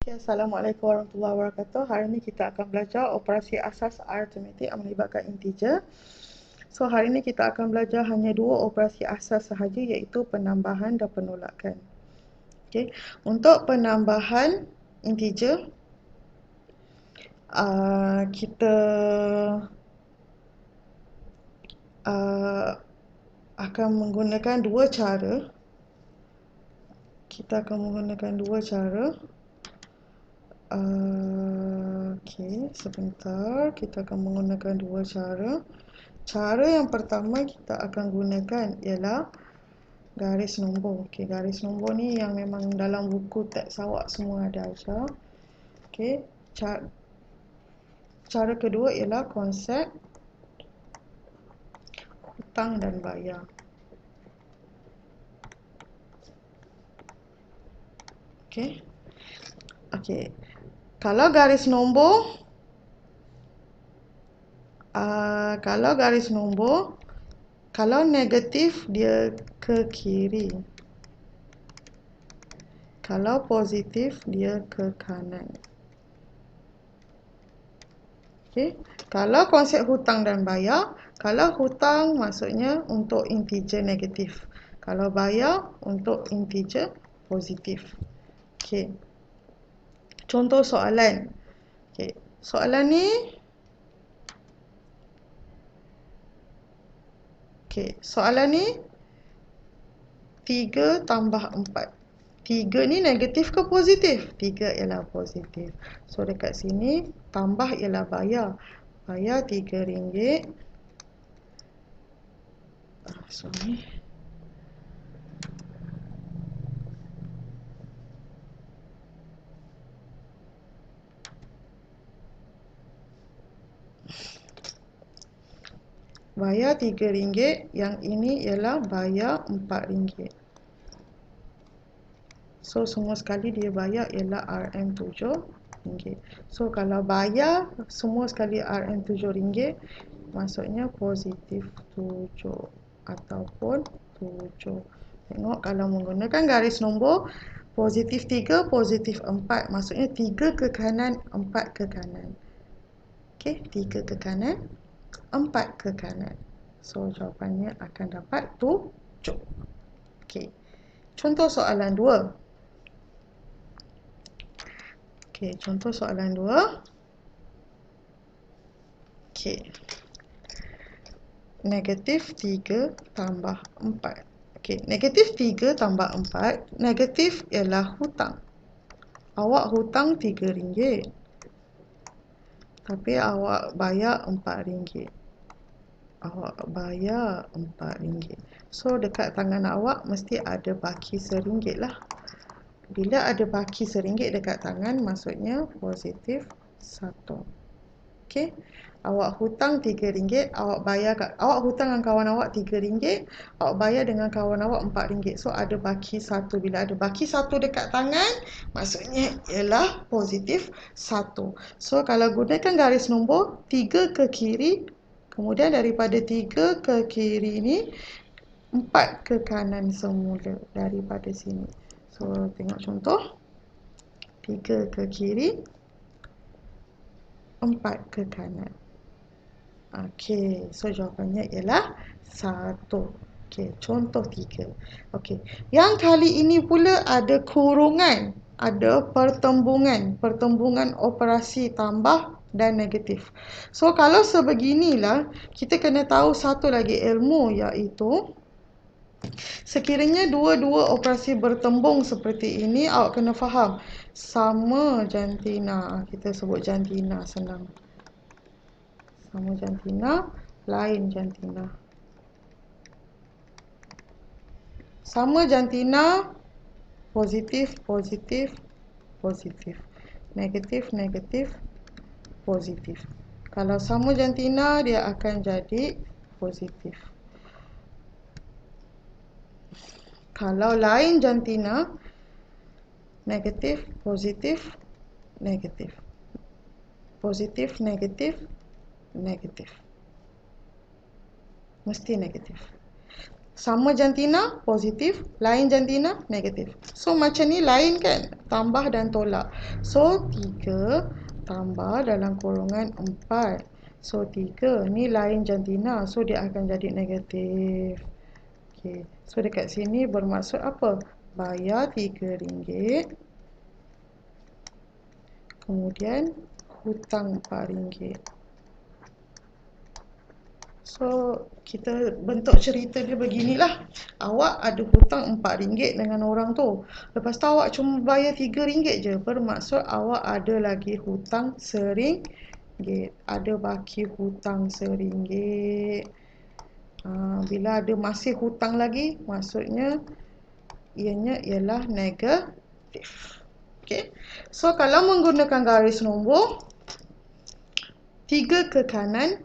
Okay, Assalamualaikum warahmatullahi wabarakatuh. Hari ini kita akan belajar operasi asas aritmetik yang melibatkan integer. So, hari ini kita akan belajar hanya dua operasi asas sahaja, iaitu penambahan dan penolakan. Okay. Untuk penambahan integer, kita akan menggunakan dua cara. Okey, sebentar. Kita akan menggunakan dua cara. Cara yang pertama kita akan gunakan ialah garis nombor. Okey, garis nombor ni yang memang dalam buku teks awak semua ada ajar. Okey, cara kedua ialah konsep hutang dan bayar. Okey. Okey. Kalau garis nombor, kalau negatif dia ke kiri. Kalau positif dia ke kanan. Okey. Kalau konsep hutang dan bayar, kalau hutang maksudnya untuk integer negatif. Kalau bayar untuk integer positif. Okey. Contoh soalan. Okey. Soalan ni soalan ni 3 tambah 4. 3 ni negatif ke positif? 3 ialah positif. So dekat sini tambah ialah bayar. Bayar RM3. Bayar RM3, yang ini ialah bayar RM4. So semua sekali dia bayar ialah RM7. So kalau bayar semua sekali RM7, maksudnya positif 7 ataupun 7. Tengok kalau menggunakan garis nombor, positif 3, positif 4, maksudnya 3 ke kanan, 4 ke kanan. Okey, 3 ke kanan, 4 ke kanan. So jawapannya akan dapat 7. Okey. Contoh soalan 2. Okey, contoh soalan 2. Okey. Negatif 3 tambah 4. Okey, negatif 3 tambah 4, negatif ialah hutang. Awak hutang RM3. Tapi awak bayar RM4. So dekat tangan awak mesti ada baki RM1 lah. Bila ada baki RM1 dekat tangan, maksudnya positif 1. Okey. Awak hutang RM3, awak hutang dengan kawan awak RM3, awak bayar dengan kawan awak RM4. So ada baki 1. Bila ada baki 1 dekat tangan, maksudnya ialah positif 1. So kalau gunakan garis nombor 3 ke kiri, kemudian daripada 3 ke kiri ni 4 ke kanan semula daripada sini. So tengok contoh. 3 ke kiri, 4 ke kanan. Okey, so jawapannya ialah 1. Okey, contoh 3. Okey, yang kali ini pula ada kurungan, ada pertembungan operasi tambah dan negatif. So kalau sebeginilah, kita kena tahu satu lagi ilmu, iaitu sekiranya dua-dua operasi bertembung seperti ini, awak kena faham sama jantina. Kita sebut jantina senang. Sama jantina, lain jantina. Sama jantina, positif, positif, positif. Negatif, negatif, positif. Kalau sama jantina, dia akan jadi positif. Kalau lain jantina, negatif, positif, negatif. Positif, negatif, negatif. Mesti negatif. Sama jantina, positif. Lain jantina, negatif. So, macam ni lain kan? Tambah dan tolak. So, 3 tambah dalam kurungan 4. So, 3 ni lain jantina. So, dia akan jadi negatif. Okay. So, dekat sini bermaksud apa? Bayar RM3. Kemudian, hutang RM4. So, kita bentuk cerita dia beginilah. Awak ada hutang RM4 dengan orang tu. Lepas tu awak cuma bayar RM3 je. Bermaksud awak ada lagi hutang RM1. Ada baki hutang RM1. Bila ada masih hutang lagi, maksudnya ianya ialah negatif. Okay. So, kalau menggunakan garis nombor, 3 ke kanan,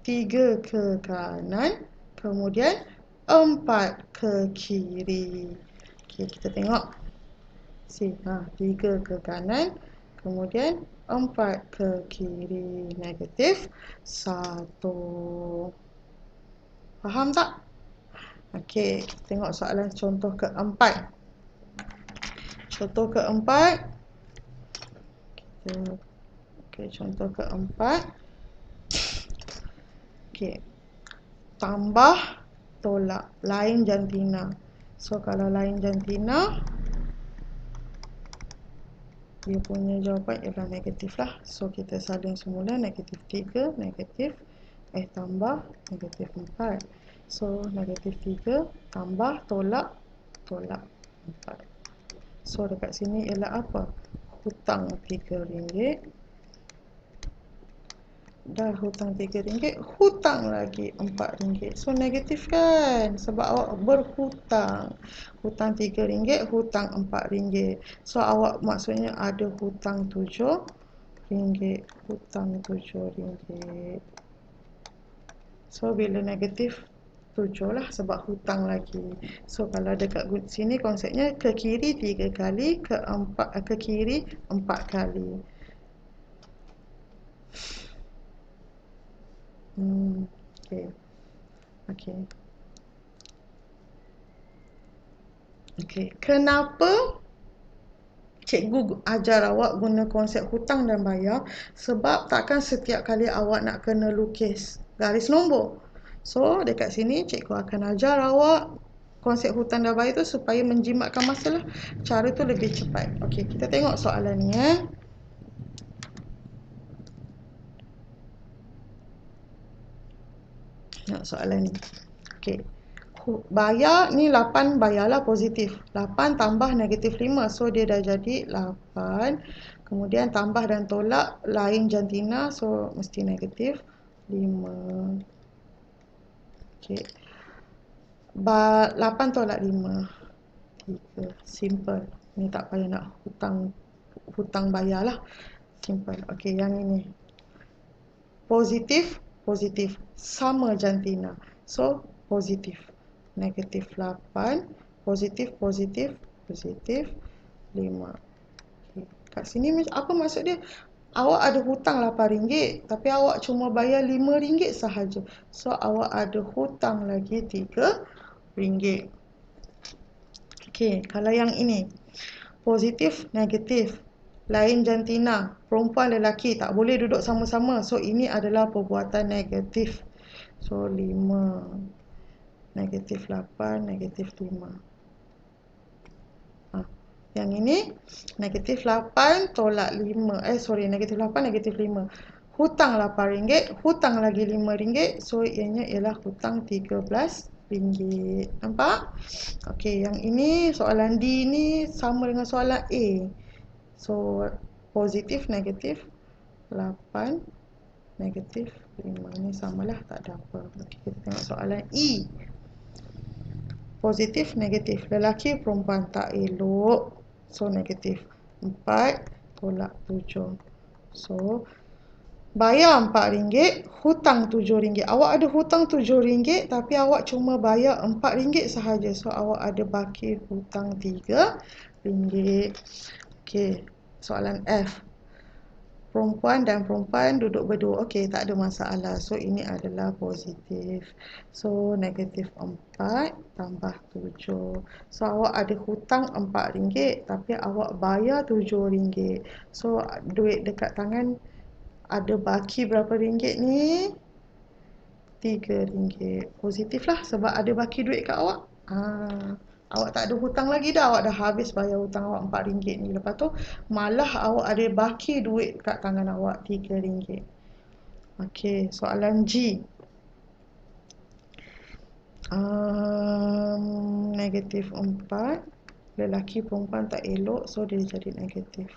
3 ke kanan, kemudian 4 ke kiri. Okey, kita tengok. 3 ke kanan, kemudian 4 ke kiri. Negatif 1. Faham tak? Okey, kita tengok soalan contoh keempat. Contoh keempat. Contoh keempat. Okey. Tambah, tolak. Lain jantina. So, kalau lain jantina, dia punya jawapan ialah negatif lah. So, kita salin semula. Negatif 3, negatif. Tambah, negatif 4. So, negatif 3, tambah, tolak, tolak 4. So, dekat sini ialah apa? Hutang RM3. Dah hutang RM3, hutang lagi RM4. So, negatif kan? Sebab awak berhutang. Hutang RM3, hutang RM4. So, awak maksudnya ada hutang RM7. Hutang RM7. So, bila negatif 7 lah sebab hutang lagi. So, kalau dekat sini konsepnya ke kiri 3 kali, ke kiri 4 kali. Okey. Kenapa cikgu ajar awak guna konsep hutang dan bayar? Sebab takkan setiap kali awak nak kena lukis garis nombor. So, dekat sini cikgu akan ajar awak konsep hutang dan bayar tu supaya menjimatkan masa lah. Cara tu lebih cepat. Okey, kita tengok soalan ni Tengok soalan ni. Okey. Bayar ni 8 bayarlah positif. 8 tambah negatif 5. So, dia dah jadi 8. Kemudian tambah dan tolak lain jantina. So, mesti negatif 5. Okey. 8 tolak 5. 3. Simple. Ni tak payah nak hutang bayar lah. Simple. Okey, yang ini. Positif, positif. Sama jantina. So, positif. Negatif 8, positif, positif, positif 5. Okay. Kat sini apa maksud dia? Awak ada hutang RM8, tapi awak cuma bayar RM5 sahaja. So, awak ada hutang lagi RM3. Okey, kalau yang ini. Positif, negatif. Lain jantina. Perempuan, lelaki tak boleh duduk sama-sama. So, ini adalah perbuatan negatif. So, 5. Negatif 8, negatif 5. Yang ini, negatif 8 tolak 5. Negatif 8, negatif 5. Hutang RM8, hutang lagi RM5. So, ianya ialah hutang RM13. Nampak? Okey, yang ini, soalan D ni sama dengan soalan A. So, positif, negatif 8, negatif 5. Ni samalah, tak ada apa. Okey, kita tengok soalan E. Positif, negatif. Lelaki, perempuan tak elok. So, negatif 4 tolak 7. So, bayar RM4, hutang RM7. Awak ada hutang RM7, tapi awak cuma bayar RM4 sahaja. So, awak ada baki hutang RM3. Okey, soalan F. Perempuan dan perempuan duduk berdua. Okey, tak ada masalah. So, ini adalah positif. So, negatif 4 tambah 7. So, awak ada hutang RM4 tapi awak bayar RM7. So, duit dekat tangan ada baki berapa ringgit ni? RM3. Positif lah sebab ada baki duit kat awak. Awak tak ada hutang lagi dah. Awak dah habis bayar hutang awak RM4 ni. Lepas tu malah awak ada baki duit kat tangan awak RM3. Okey, soalan G. Negatif 4. Lelaki perempuan tak elok, so dia jadi negatif.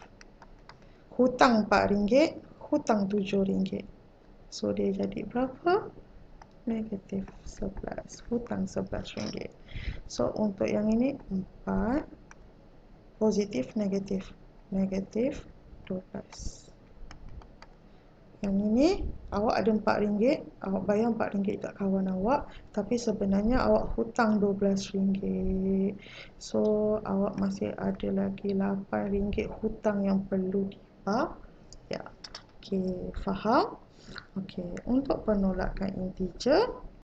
Hutang RM4, hutang RM7. So dia jadi berapa? Negatif 11. Hutang RM11. So untuk yang ini 4. Positif, negatif. Negatif 12. Yang ini awak ada RM4, awak bayar RM4 kat kawan awak, tapi sebenarnya awak hutang RM12. So awak masih ada lagi RM8 hutang yang perlu dibayar. Okey, faham? Okey, untuk penolakan integer